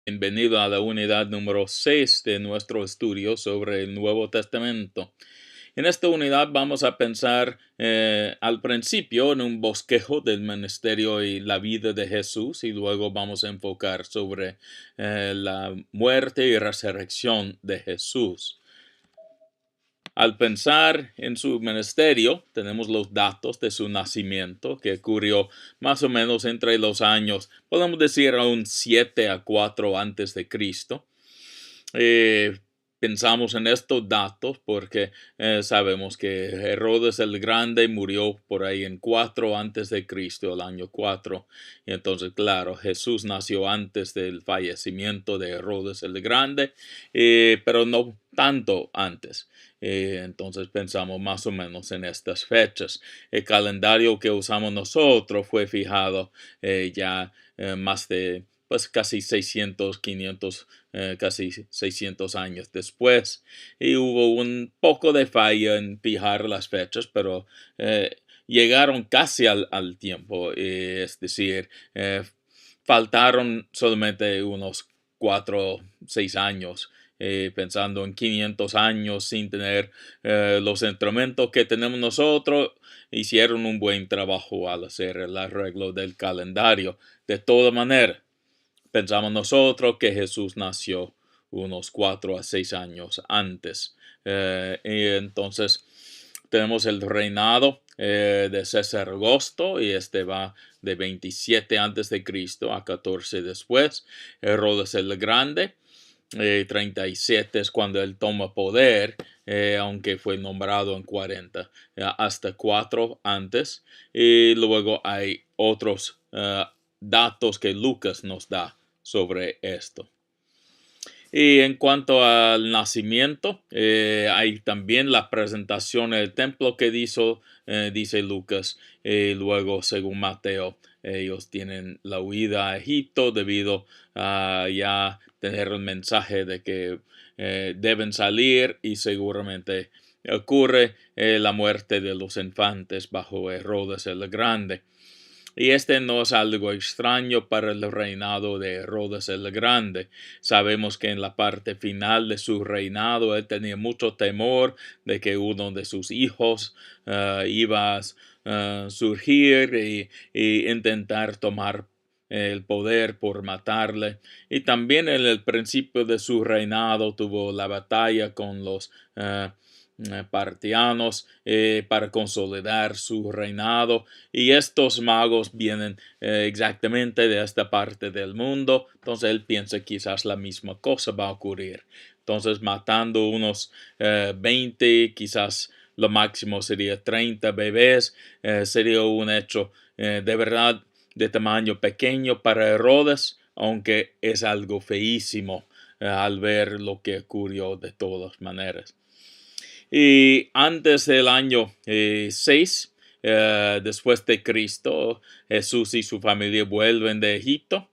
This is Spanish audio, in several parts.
Bienvenido a la unidad número 6 de nuestro estudio sobre el Nuevo Testamento. En esta unidad vamos a pensar al principio en un bosquejo del ministerio y la vida de Jesús, y luego vamos a enfocar sobre la muerte y resurrección de Jesús. Al pensar en su ministerio, tenemos los datos de su nacimiento, que ocurrió más o menos entre los años, podemos decir, aún 7 a 4 antes de Cristo. Pensamos en estos datos porque sabemos que Herodes el Grande murió por ahí en 4 antes de Cristo, el año 4. Y entonces, claro, Jesús nació antes del fallecimiento de Herodes el Grande, pero no tanto antes. Entonces pensamos más o menos en estas fechas. El calendario que usamos nosotros fue fijado ya más de casi 600, 500, casi 600 años después. Y hubo un poco de falla en fijar las fechas, pero llegaron casi al tiempo. Es decir, faltaron solamente unos 4, 6 años. Pensando en 500 años sin tener los instrumentos que tenemos nosotros, hicieron un buen trabajo al hacer el arreglo del calendario. De toda manera, pensamos nosotros que Jesús nació unos 4 a 6 años antes. Y entonces tenemos el reinado de César Augusto, y este va de 27 antes de Cristo a 14 después. Herodes el Grande. 37 es cuando él toma poder, aunque fue nombrado en 40, hasta 4 antes. Y luego hay otros datos que Lucas nos da sobre esto. Y en cuanto al nacimiento, hay también la presentación del templo que dice Lucas. Luego, según Mateo, ellos tienen la huida a Egipto debido a ya tener el mensaje de que deben salir, y seguramente ocurre la muerte de los infantes bajo Herodes el Grande. Y este no es algo extraño para el reinado de Herodes el Grande. Sabemos que en la parte final de su reinado él tenía mucho temor de que uno de sus hijos iba a surgir y intentar tomar el poder por matarle. Y también en el principio de su reinado tuvo la batalla con los partianos para consolidar su reinado, y estos magos vienen exactamente de esta parte del mundo. Entonces él piensa quizás la misma cosa va a ocurrir. Entonces, matando unos 20, quizás lo máximo sería 30 bebés, sería un hecho de verdad de tamaño pequeño para Herodes, aunque es algo feísimo al ver lo que ocurrió de todas maneras. Y antes del año 6, después de Cristo, Jesús y su familia vuelven de Egipto,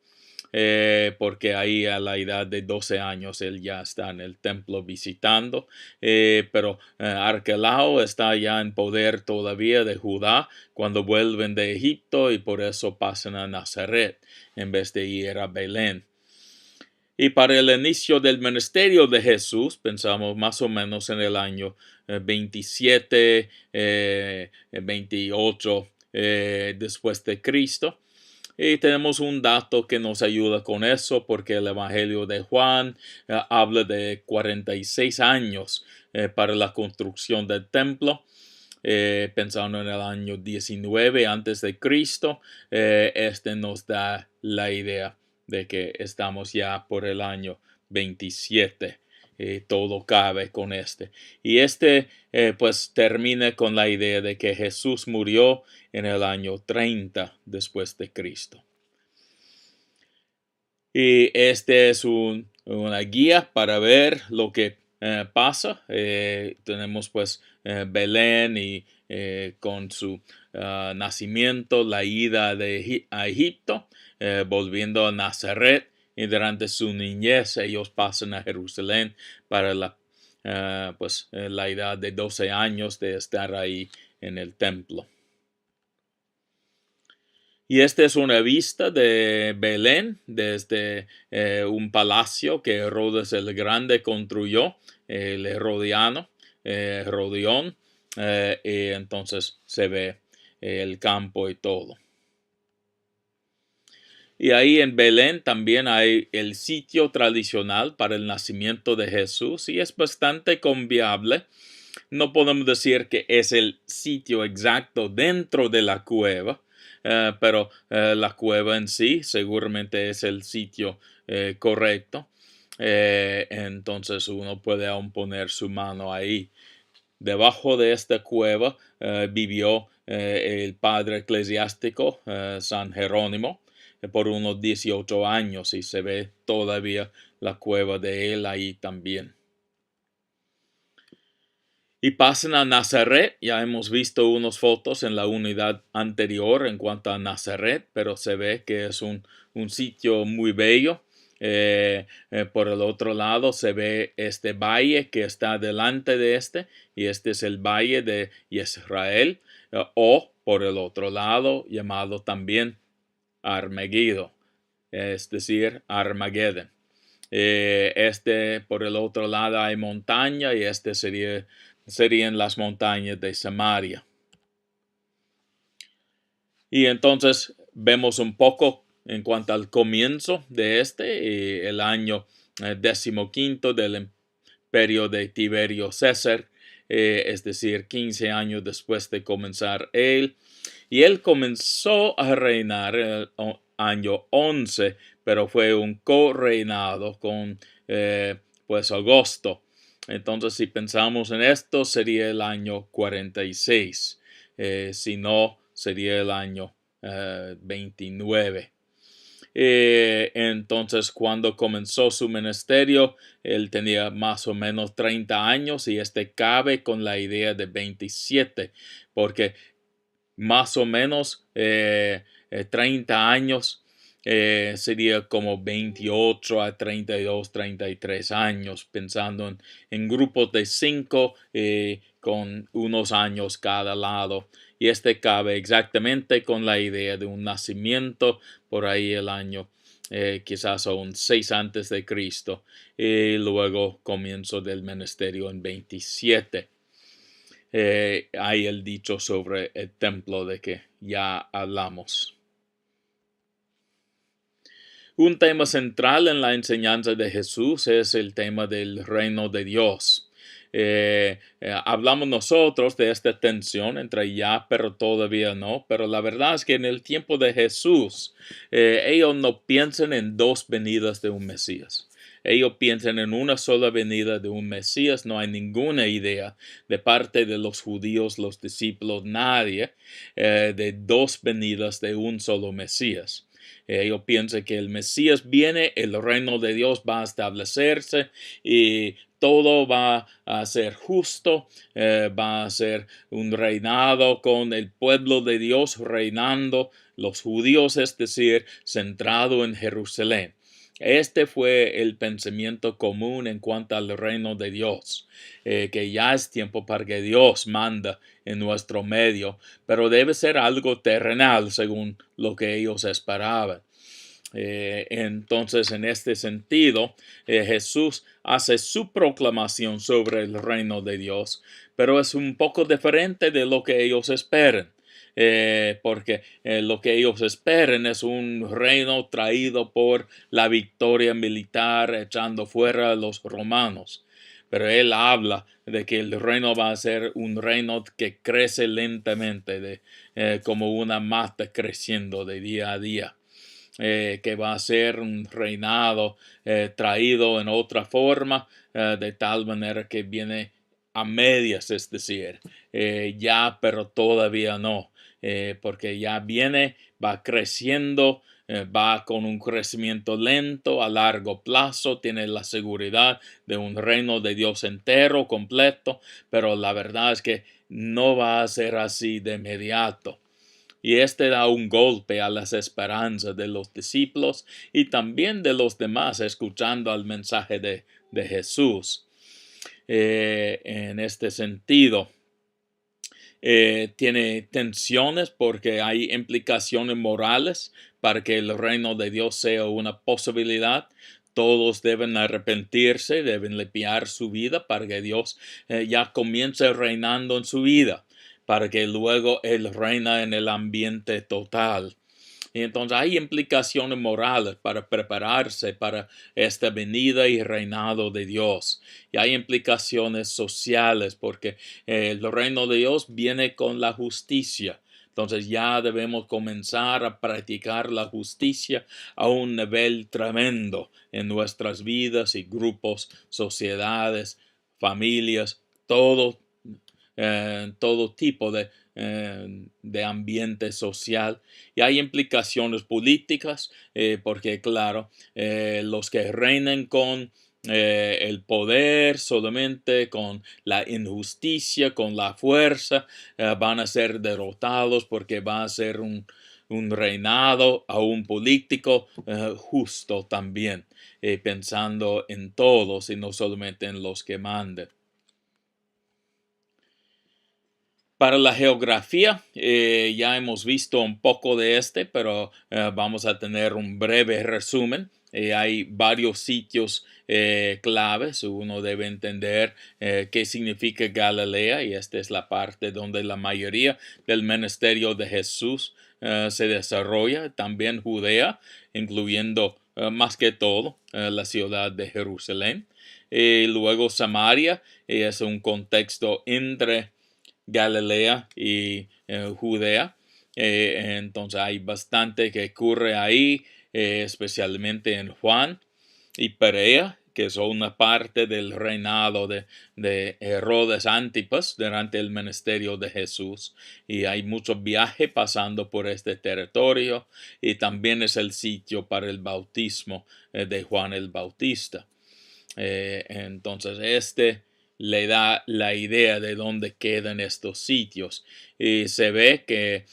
porque ahí a la edad de 12 años él ya está en el templo visitando, pero Arquelao está ya en poder todavía de Judá cuando vuelven de Egipto, y por eso pasan a Nazaret en vez de ir a Belén. Y para el inicio del ministerio de Jesús, pensamos más o menos en el año 27, 28 después de Cristo. Y tenemos un dato que nos ayuda con eso, porque el Evangelio de Juan habla de 46 años para la construcción del templo. Pensando en el año 19 antes de Cristo, este nos da la idea de que estamos ya por el año 27. Todo cabe con este. Y pues termina con la idea de que Jesús murió en el año 30 después de Cristo. Y este es una guía para ver lo que pasa. Tenemos pues Belén y con su nacimiento, la ida a Egipto, volviendo a Nazaret, y durante su niñez ellos pasan a Jerusalén para la edad de 12 años de estar ahí en el templo. Y esta es una vista de Belén desde un palacio que Herodes el Grande construyó, el Herodión, y entonces se ve el campo y todo. Y ahí en Belén también hay el sitio tradicional para el nacimiento de Jesús y es bastante confiable. No podemos decir que es el sitio exacto dentro de la cueva, pero la cueva en sí seguramente es el sitio correcto. Entonces uno puede aún poner su mano ahí. Debajo de esta cueva vivió el padre eclesiástico San Jerónimo por unos 18 años y se ve todavía la cueva de él ahí también. Y pasan a Nazaret, ya hemos visto unas fotos en la unidad anterior en cuanto a Nazaret, pero se ve que es un sitio muy bello. Por el otro lado se ve este valle que está delante de este, y este es el valle de Israel, o por el otro lado llamado también Armegiddo, es decir, Armageddon. Por el otro lado hay montaña y serían las montañas de Samaria. Y entonces vemos un poco en cuanto al comienzo de el año 15 del imperio de Tiberio César, es decir, 15 años después de comenzar él. Y él comenzó a reinar en el año 11, pero fue un co-reinado con pues Augusto. Entonces, si pensamos en esto, sería el año 46. Si no, sería el año 29. Entonces, cuando comenzó su ministerio, él tenía más o menos 30 años y cabe con la idea de 27, porque más o menos 30 años sería como 28 a 32, 33 años, pensando en grupos de 5 con unos años cada lado. Y cabe exactamente con la idea de un nacimiento por ahí el año quizás aún 6 antes de Cristo, y luego comienzo del ministerio en 27. Hay el dicho sobre el templo de que ya hablamos. Un tema central en la enseñanza de Jesús es el tema del reino de Dios. Hablamos nosotros de esta tensión entre ya, pero todavía no. Pero la verdad es que en el tiempo de Jesús, ellos no piensan en dos venidas de un Mesías. Ellos piensan en una sola venida de un Mesías. No hay ninguna idea de parte de los judíos, los discípulos, nadie, de dos venidas de un solo Mesías. Ellos piensan que el Mesías viene, el reino de Dios va a establecerse y todo va a ser justo, va a ser un reinado con el pueblo de Dios reinando, los judíos, es decir, centrado en Jerusalén. Este fue el pensamiento común en cuanto al reino de Dios, que ya es tiempo para que Dios manda en nuestro medio, pero debe ser algo terrenal según lo que ellos esperaban. Entonces, en este sentido, Jesús hace su proclamación sobre el reino de Dios, pero es un poco diferente de lo que ellos esperan. Porque lo que ellos esperan es un reino traído por la victoria militar echando fuera a los romanos. Pero él habla de que el reino va a ser un reino que crece lentamente, como una mata creciendo de día a día. Que va a ser un reinado traído en otra forma, de tal manera que viene a medias, es decir, ya, pero todavía no, porque ya viene, va creciendo, va con un crecimiento lento a largo plazo, tiene la seguridad de un reino de Dios entero, completo, pero la verdad es que no va a ser así de inmediato. Y da un golpe a las esperanzas de los discípulos y también de los demás escuchando al mensaje de Jesús. En este sentido, tiene tensiones porque hay implicaciones morales para que el reino de Dios sea una posibilidad. Todos deben arrepentirse, deben limpiar su vida para que Dios ya comience reinando en su vida, para que luego Él reina en el ambiente total. Y entonces hay implicaciones morales para prepararse para esta venida y reinado de Dios. Y hay implicaciones sociales porque el reino de Dios viene con la justicia. Entonces ya debemos comenzar a practicar la justicia a un nivel tremendo en nuestras vidas y grupos, sociedades, familias, todo tipo de ambiente social. Y hay implicaciones políticas porque, claro, los que reinen con el poder, solamente con la injusticia, con la fuerza, van a ser derrotados porque va a ser un reinado a un político justo también, pensando en todos y no solamente en los que manden. Para la geografía, ya hemos visto un poco de pero vamos a tener un breve resumen. Hay varios sitios claves. Uno debe entender qué significa Galilea, y esta es la parte donde la mayoría del ministerio de Jesús se desarrolla. También Judea, incluyendo más que todo la ciudad de Jerusalén. Luego Samaria, es un contexto entre Galilea y Judea. Entonces hay bastante que ocurre ahí, especialmente en Juan y Perea, que son una parte del reinado de Herodes Antipas durante el ministerio de Jesús. Y hay mucho viaje pasando por este territorio, y también es el sitio para el bautismo de Juan el Bautista. Entonces, le da la idea de dónde quedan estos sitios. Y se ve que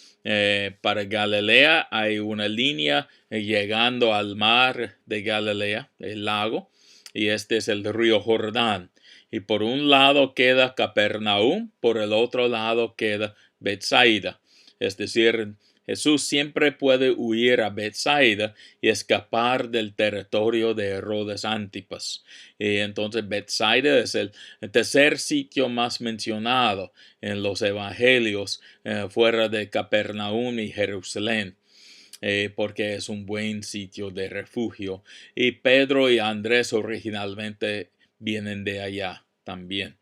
para Galilea hay una línea llegando al mar de Galilea, el lago, y este es el río Jordán. Y por un lado queda Capernaum, por el otro lado queda Betsaida. Es decir, Jesús siempre puede huir a Betsaida y escapar del territorio de Herodes Antipas. Y entonces Betsaida es el tercer sitio más mencionado en los evangelios fuera de Capernaum y Jerusalén. Porque es un buen sitio de refugio. Y Pedro y Andrés originalmente vienen de allá también.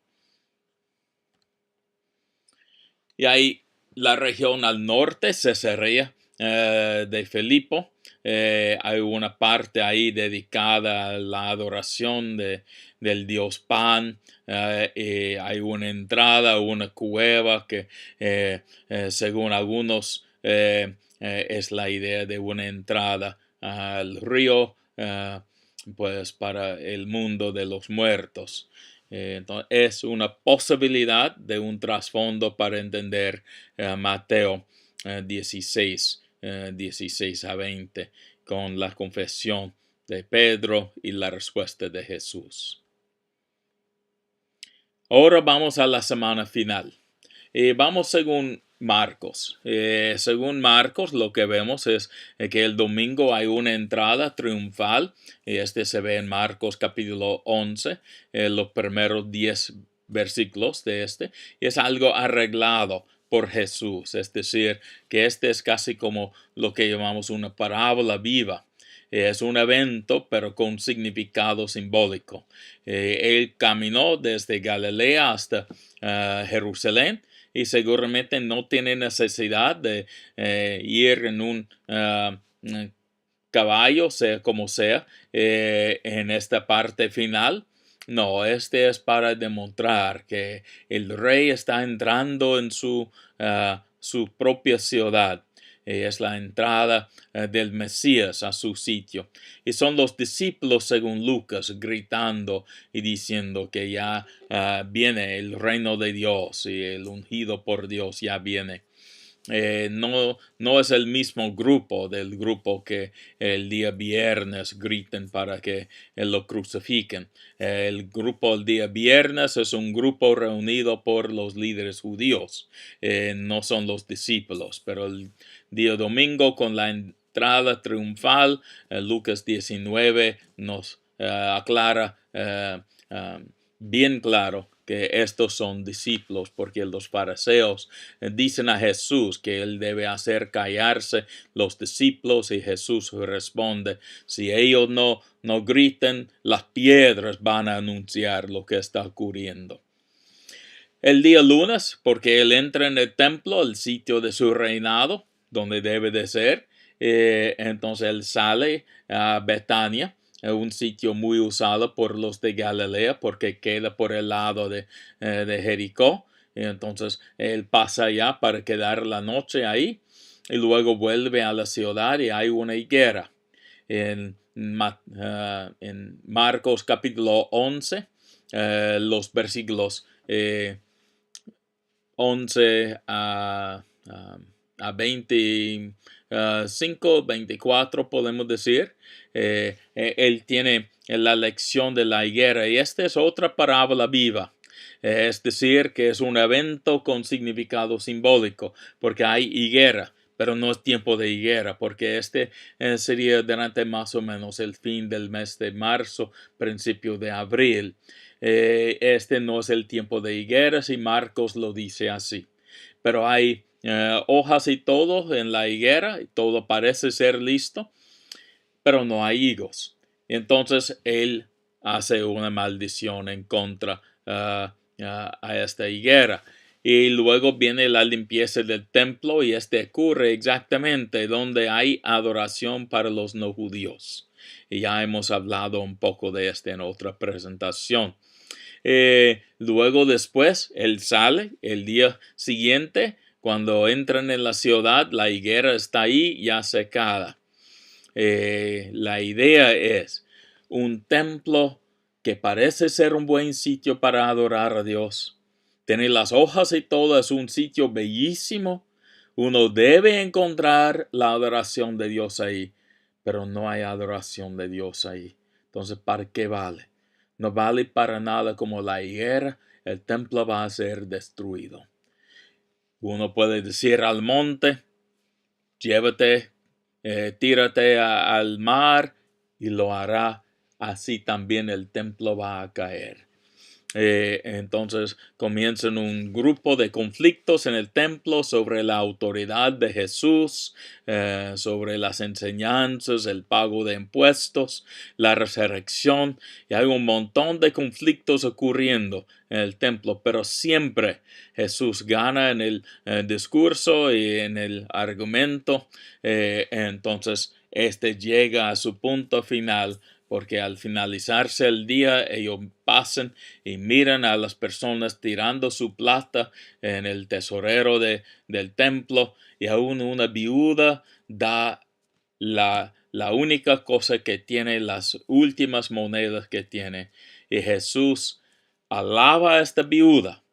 Y hay la región al norte, Cesarea de Filipo. Hay una parte ahí dedicada a la adoración del dios Pan. Hay una entrada, una cueva que según algunos es la idea de una entrada al río, pues para el mundo de los muertos. Entonces, es una posibilidad de un trasfondo para entender Mateo 16 a 20, con la confesión de Pedro y la respuesta de Jesús. Ahora vamos a la semana final. Vamos según Marcos. Según Marcos, lo que vemos es que el domingo hay una entrada triunfal. Se ve en Marcos capítulo 11, los primeros 10 versículos de y es algo arreglado por Jesús. Es decir, que es casi como lo que llamamos una parábola viva. Es un evento, pero con significado simbólico. Él caminó desde Galilea hasta Jerusalén, y seguramente no tiene necesidad de ir en un caballo, sea como sea, en esta parte final. No, es para demostrar que el rey está entrando en su propia ciudad. Es la entrada del Mesías a su sitio. Y son los discípulos, según Lucas, gritando y diciendo que ya viene el reino de Dios y el ungido por Dios ya viene. no es el mismo grupo del grupo que el día viernes griten para que lo crucifiquen. El grupo el día viernes es un grupo reunido por los líderes judíos, no son los discípulos, pero el día domingo con la entrada triunfal, Lucas 19 nos aclara bien claro que estos son discípulos, porque los fariseos dicen a Jesús que él debe hacer callarse los discípulos, y Jesús responde: si ellos no griten, las piedras van a anunciar lo que está ocurriendo. El día lunes, porque él entra en el templo, el sitio de su reinado, donde debe de ser, entonces él sale a Betania, un sitio muy usado por los de Galilea porque queda por el lado de Jericó. Entonces él pasa allá para quedar la noche ahí y luego vuelve a la ciudad y hay una higuera. En Marcos capítulo 11, los versículos 11 a 25, 24 podemos decir. Él tiene la lección de la higuera, y esta es otra parábola viva. Es decir, que es un evento con significado simbólico, porque hay higuera, pero no es tiempo de higuera, porque este sería durante más o menos el fin del mes de marzo, principio de abril. Este no es el tiempo de higueras y Marcos lo dice así. Pero hay hojas y todo en la higuera, y todo parece ser listo, pero no hay higos. Entonces él hace una maldición en contra a esta higuera. Y luego viene la limpieza del templo, y ocurre exactamente donde hay adoración para los no judíos. Y ya hemos hablado un poco de en otra presentación. Luego después él sale el día siguiente. Cuando entran en la ciudad, la higuera está ahí ya secada. La idea es un templo que parece ser un buen sitio para adorar a Dios. Tiene las hojas y todo, es un sitio bellísimo. Uno debe encontrar la adoración de Dios ahí, pero no hay adoración de Dios ahí. Entonces, ¿para qué vale? No vale para nada como la higuera, el templo va a ser destruido. Uno puede decir al monte: llévate, tírate al mar, y lo hará. Así también el templo va a caer. Entonces comienzan un grupo de conflictos en el templo sobre la autoridad de Jesús, sobre las enseñanzas, el pago de impuestos, la resurrección, y hay un montón de conflictos ocurriendo en el templo, pero siempre Jesús gana en el discurso y en el argumento. Entonces llega a su punto final, porque al finalizarse el día ellos pasan y miran a las personas tirando su plata en el tesorero del templo, y aún una viuda da la única cosa que tiene, las últimas monedas que tiene, y Jesús alaba a esta viuda,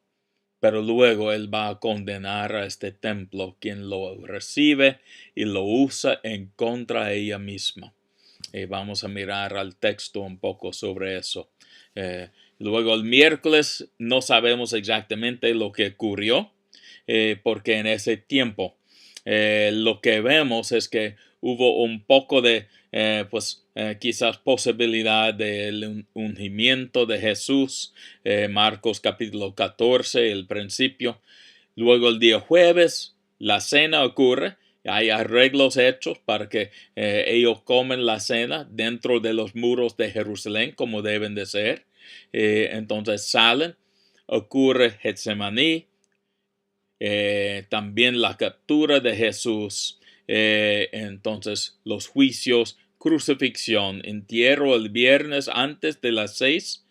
pero luego él va a condenar a este templo, quien lo recibe y lo usa en contra de ella misma. Vamos a mirar al texto un poco sobre eso. Luego el miércoles no sabemos exactamente lo que ocurrió, porque en ese tiempo lo que vemos es que hubo un poco de quizás posibilidad del ungimiento de Jesús. Marcos capítulo 14, el principio. Luego el día jueves la cena ocurre. Hay arreglos hechos para que ellos comen la cena dentro de los muros de Jerusalén, como deben de ser. Entonces salen, ocurre Getsemaní, también la captura de Jesús, entonces los juicios, crucifixión, entierro el viernes antes de las 6,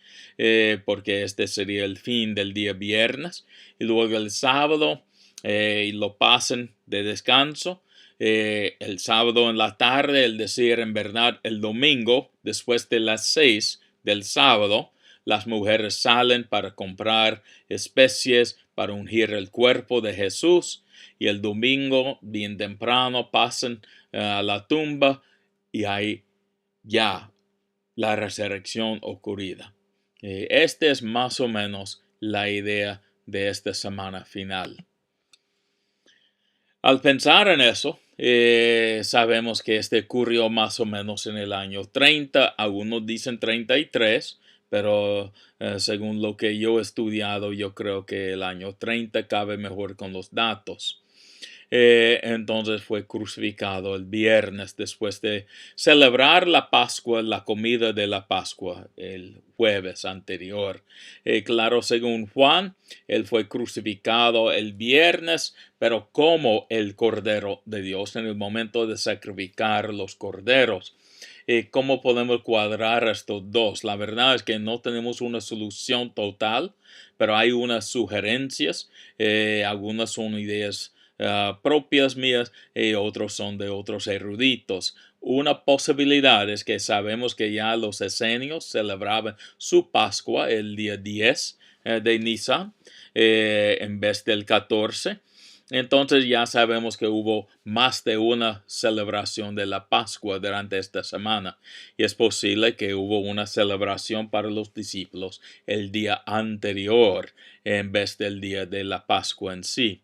porque este sería el fin del día viernes, y luego el sábado y lo pasan de descanso. El sábado en la tarde, es decir, en verdad el domingo, después de las 6 del sábado, las mujeres salen para comprar especies para ungir el cuerpo de Jesús, y el domingo, bien temprano, pasan a la tumba y hay ya la resurrección ocurrida. Esta es más o menos la idea de esta semana final. Al pensar en eso, sabemos que ocurrió más o menos en el año 30, algunos dicen 33, pero según lo que yo he estudiado, yo creo que el año 30 cabe mejor con los datos. Entonces fue crucificado el viernes después de celebrar la Pascua, la comida de la Pascua, el jueves anterior. Claro, según Juan, él fue crucificado el viernes, pero como el Cordero de Dios en el momento de sacrificar los corderos. ¿Cómo podemos cuadrar estos dos? La verdad es que no tenemos una solución total, pero hay unas sugerencias, algunas son ideas propias mías y otros son de otros eruditos. Una posibilidad es que sabemos que ya los esenios celebraban su Pascua el día 10 de Nisan en vez del 14. Entonces ya sabemos que hubo más de una celebración de la Pascua durante esta semana y es posible que hubo una celebración para los discípulos el día anterior en vez del día de la Pascua en sí.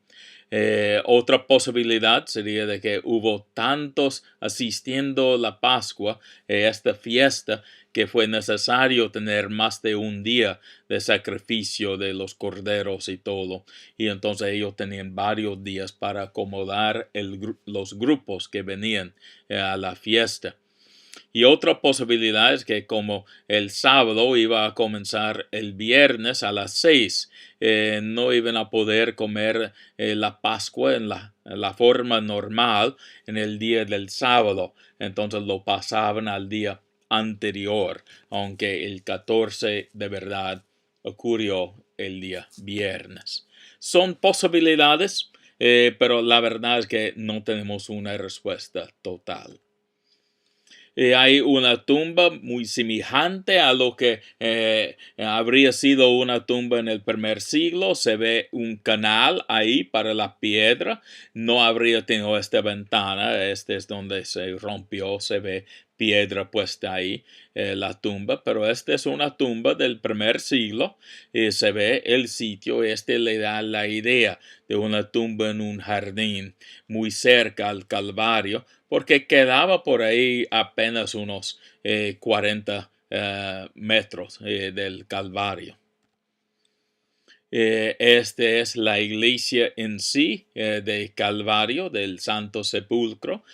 Otra posibilidad sería de que hubo tantos asistiendo a la Pascua, esta fiesta, que fue necesario tener más de un día de sacrificio de los corderos y todo. Y entonces ellos tenían varios días para acomodar los grupos que venían a la fiesta. Y otra posibilidad es que como el sábado iba a comenzar el viernes a las 6, no iban a poder comer la Pascua en la forma normal en el día del sábado. Entonces lo pasaban al día anterior, aunque el 14 de verdad ocurrió el día viernes. Son posibilidades, pero la verdad es que no tenemos una respuesta total. Hay una tumba muy semejante a lo que habría sido una tumba en el primer siglo. Se ve un canal ahí para la piedra. No habría tenido esta ventana. Este es donde se rompió. Se ve piedra puesta ahí, la tumba. Pero esta es una tumba del primer siglo. Se ve el sitio. Este le da la idea de una tumba en un jardín muy cerca al Calvario, porque quedaba por ahí apenas unos 40 metros del Calvario. Esta es la iglesia en sí de Calvario, del Santo Sepulcro.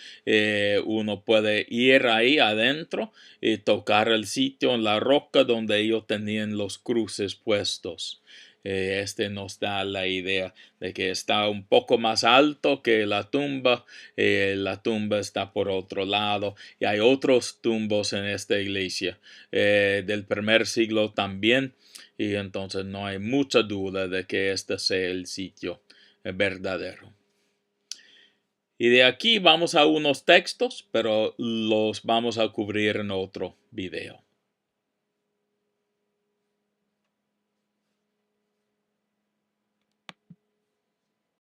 Uno puede ir ahí adentro y tocar el sitio en la roca donde ellos tenían los cruces puestos. Este nos da la idea de que está un poco más alto que la tumba. La tumba está por otro lado y hay otros tumbos en esta iglesia del primer siglo también. Y entonces no hay mucha duda de que este sea el sitio verdadero. Y de aquí vamos a unos textos, pero los vamos a cubrir en otro video.